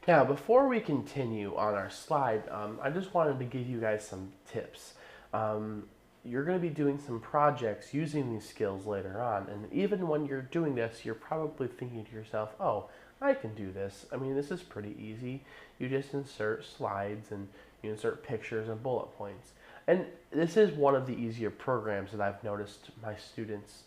Now, before we continue on our slide, I just wanted to give you guys some tips. Um, you're going to be doing some projects using these skills later on, and even when you're doing this, you're probably thinking to yourself, oh, I can do this. I mean, this is pretty easy. You just insert slides and you insert pictures and bullet points. And this is one of the easier programs that I've noticed my students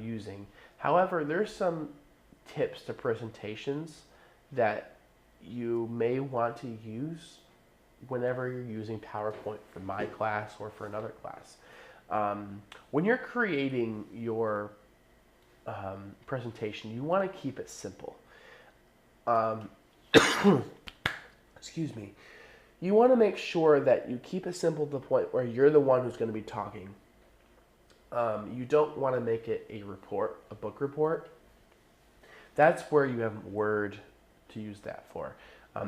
using. However, there's some tips to presentations that you may want to use whenever you're using PowerPoint for my class or for another class. When you're creating your presentation, you want to keep it simple. Um, excuse me. You want to make sure that you keep it simple to the point where you're the one who's going to be talking. You don't want to make it a report, a book report. That's where you have Word to use that for.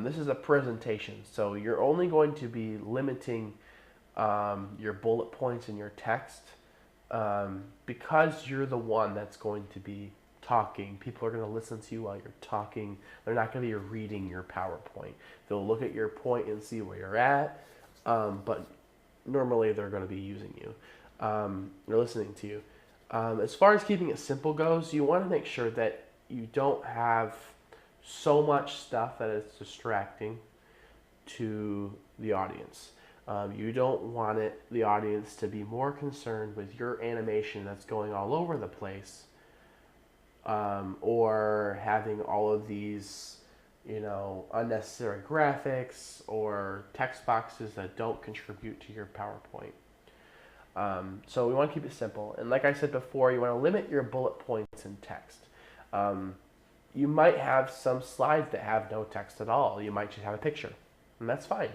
This is a presentation, so you're only going to be limiting your bullet points in your text because you're the one that's going to be talking. People are going to listen to you while you're talking. They're not going to be reading your PowerPoint. They'll look at your point and see where you're at, but normally they're going to be using you. They're listening to you. As far as keeping it simple goes, you want to make sure that you don't have so much stuff that it's distracting to the audience. You don't want the audience to be more concerned with your animation that's going all over the place, or having all of these, unnecessary graphics or text boxes that don't contribute to your PowerPoint. So we want to keep it simple. And like I said before, you want to limit your bullet points in text. You might have some slides that have no text at all. You might just have a picture, and that's fine.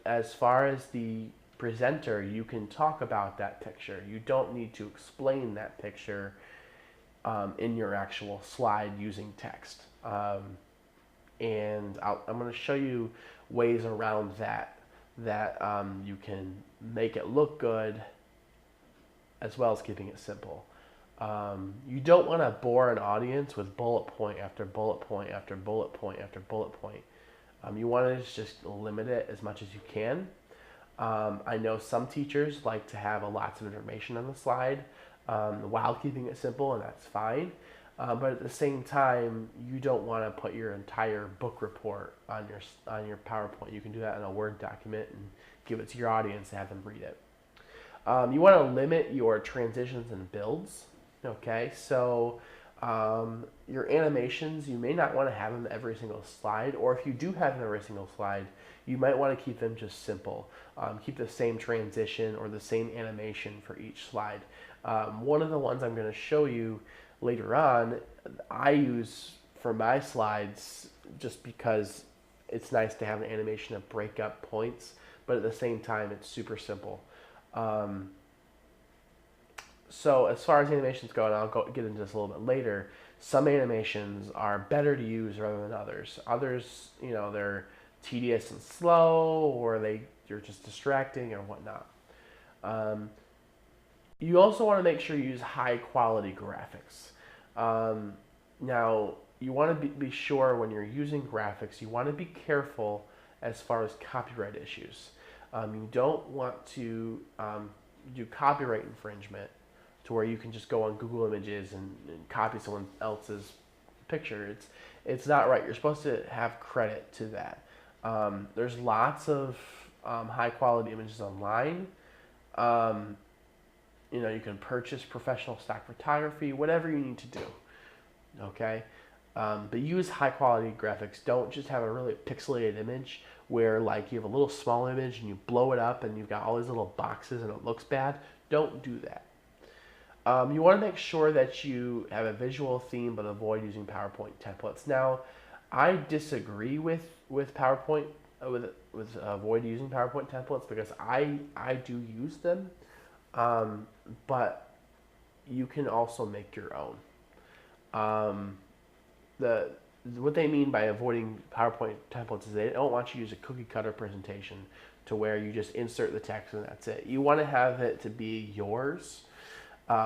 As far as the presenter, you can talk about that picture. You don't need to explain that picture in your actual slide using text. And I'm going to show you ways around that you can make it look good as well as keeping it simple. You don't want to bore an audience with bullet point after bullet point after bullet point after bullet point. You want to just limit it as much as you can. I know some teachers like to have lots of information on the slide while keeping it simple, and that's fine. But at the same time, you don't want to put your entire book report on your PowerPoint. You can do that in a Word document and give it to your audience and have them read it. You want to limit your transitions and builds. Okay, so your animations, you may not want to have them every single slide, or if you do have them every single slide, you might want to keep them just simple. Keep the same transition or the same animation for each slide. One of the ones I'm going to show you later on, I use for my slides just because it's nice to have an animation to break up points, but at the same time, it's super simple. So as far as animations go, and I'll get into this a little bit later, some animations are better to use rather than others. Others, they're tedious and slow, or you're just distracting or whatnot. You also want to make sure you use high quality graphics. Now, you want to be sure when you're using graphics, you want to be careful as far as copyright issues. You don't want to do copyright infringement to where you can just go on Google Images and copy someone else's picture. It's not right. You're supposed to have credit to that. There's lots of high quality images online. You can purchase professional stock photography, whatever you need to do. Okay, but use high quality graphics. Don't just have a really pixelated image where you have a little small image and you blow it up and you've got all these little boxes and it looks bad. Don't do that. You want to make sure that you have a visual theme, but avoid using PowerPoint templates. Now, I disagree with PowerPoint, with avoid using PowerPoint templates because I do use them, but you can also make your own. What they mean by avoiding PowerPoint templates is they don't want you to use a cookie cutter presentation to where you just insert the text and that's it. You want to have it to be yours.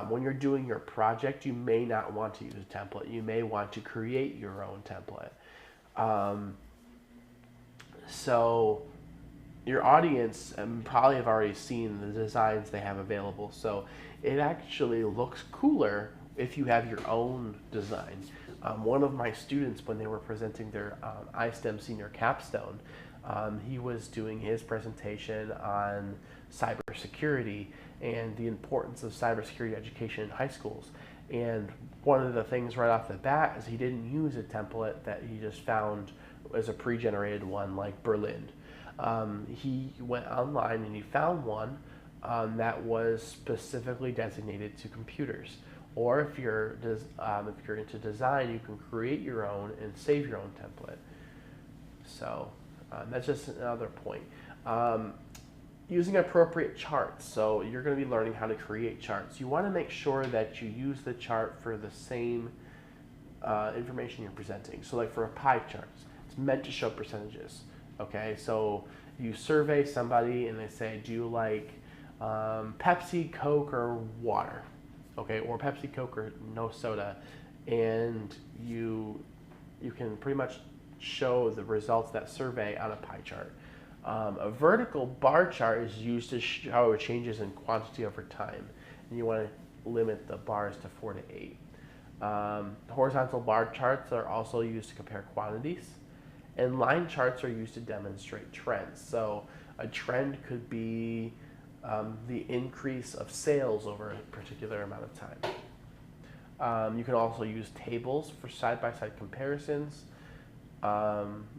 When you're doing your project, you may not want to use a template. You may want to create your own template. So your audience probably have already seen the designs they have available. So it actually looks cooler if you have your own design. One of my students, when they were presenting their iSTEM senior capstone, he was doing his presentation on cybersecurity and the importance of cybersecurity education in high schools. And one of the things right off the bat is he didn't use a template that he just found as a pre-generated one like Berlin. He went online and he found one that was specifically designated to computers. Or if you're into design, you can create your own and save your own template. So that's just another point. Using appropriate charts. So you're going to be learning how to create charts. You want to make sure that you use the chart for the same information you're presenting. So like for a pie chart, it's meant to show percentages. Okay, so you survey somebody and they say, do you like Pepsi, Coke, or water? Okay, or Pepsi, Coke, or no soda. And you can pretty much show the results of that survey on a pie chart. A vertical bar chart is used to show changes in quantity over time. And you want to limit the bars to 4 to 8. Horizontal bar charts are also used to compare quantities. And line charts are used to demonstrate trends. So a trend could be the increase of sales over a particular amount of time. You can also use tables for side-by-side comparisons,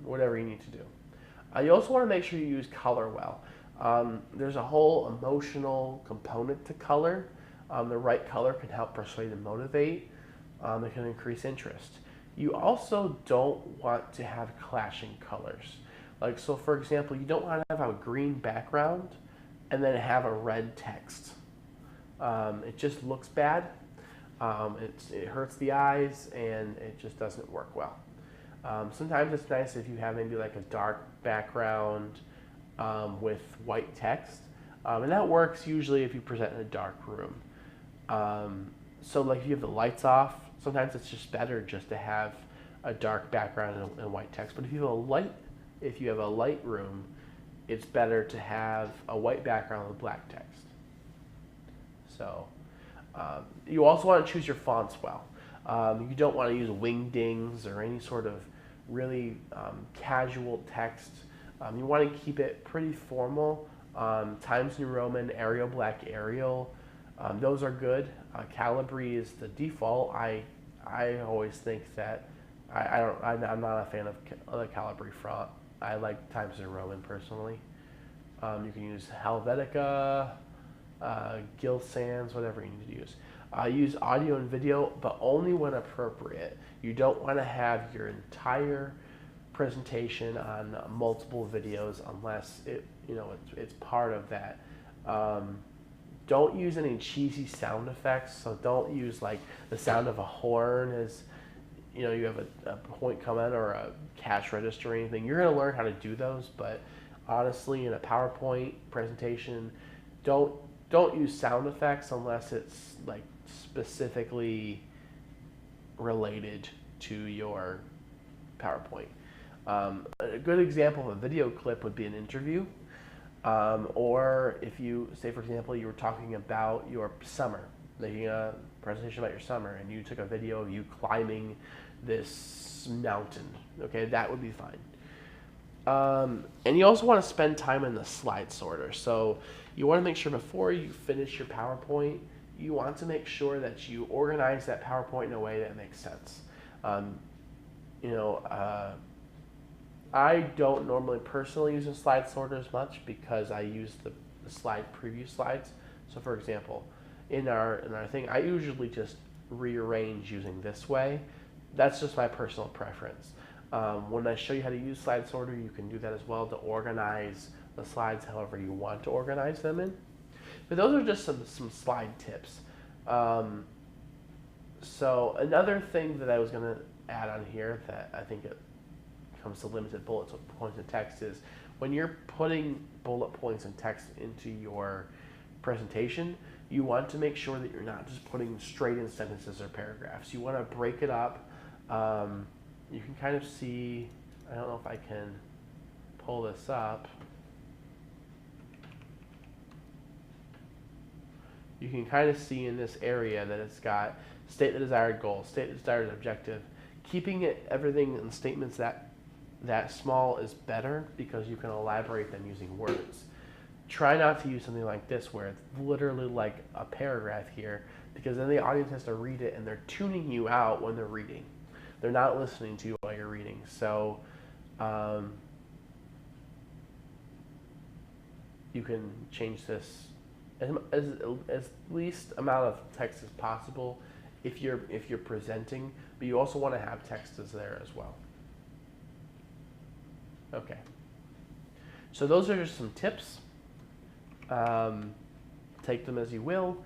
whatever you need to do. You also want to make sure you use color well. There's a whole emotional component to color. The right color can help persuade and motivate. It can increase interest. You also don't want to have clashing colors. Like, so for example, you don't want to have a green background and then have a red text. It just looks bad. It hurts the eyes and it just doesn't work well. Sometimes it's nice if you have maybe like a dark background with white text. And that works usually if you present in a dark room. So like if you have the lights off, sometimes it's just better just to have a dark background and white text. But if you have a light room, it's better to have a white background with black text. So you also want to choose your fonts well. You don't want to use wingdings or any sort of really casual text. You want to keep it pretty formal. Times New Roman, Arial Black, Arial, those are good. Calibri is the default. I always think that I'm not a fan of the Calibri font. I like Times New Roman personally. You can use Helvetica, Gil Sans, whatever you need to use. Use audio and video, but only when appropriate. You don't want to have your entire presentation on multiple videos unless it's part of that. Don't use any cheesy sound effects. So don't use like the sound of a horn as you have a point comment or a cash register or anything. You're going to learn how to do those, but honestly, in a PowerPoint presentation, don't use sound effects unless it's like specifically related to your PowerPoint. A good example of a video clip would be an interview, or if you say, for example, you were talking about your summer, making a presentation about your summer, and you took a video of you climbing this mountain. Okay, that would be fine. And you also want to spend time in the slide sorter. So you want to make sure before you finish your PowerPoint, you want to make sure that you organize that PowerPoint in a way that makes sense. I don't normally personally use a slide sorter as much because I use the slide preview slides. So for example, in our thing, I usually just rearrange using this way. That's just my personal preference. When I show you how to use slide sorter, you can do that as well to organize the slides however you want to organize them in. But those are just some slide tips. So another thing that I was going to add on here that I think it comes to limited bullet points and text is when you're putting bullet points and text into your presentation, you want to make sure that you're not just putting straight in sentences or paragraphs. You want to break it up. You can kind of see, I don't know if I can pull this up, you can kind of see in this area that it's got state the desired goal, state the desired objective. Keeping everything in statements that small is better because you can elaborate them using words. Try not to use something like this where it's literally like a paragraph here, because then the audience has to read it and they're tuning you out when they're reading. They're not listening to you while you're reading. So you can change this as least amount of text as possible if you're presenting, but you also want to have text as there as well. Okay. So those are just some tips. Take them as you will.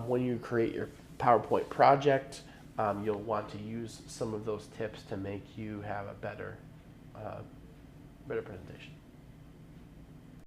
When you create your PowerPoint project, you'll want to use some of those tips to make you have a better presentation.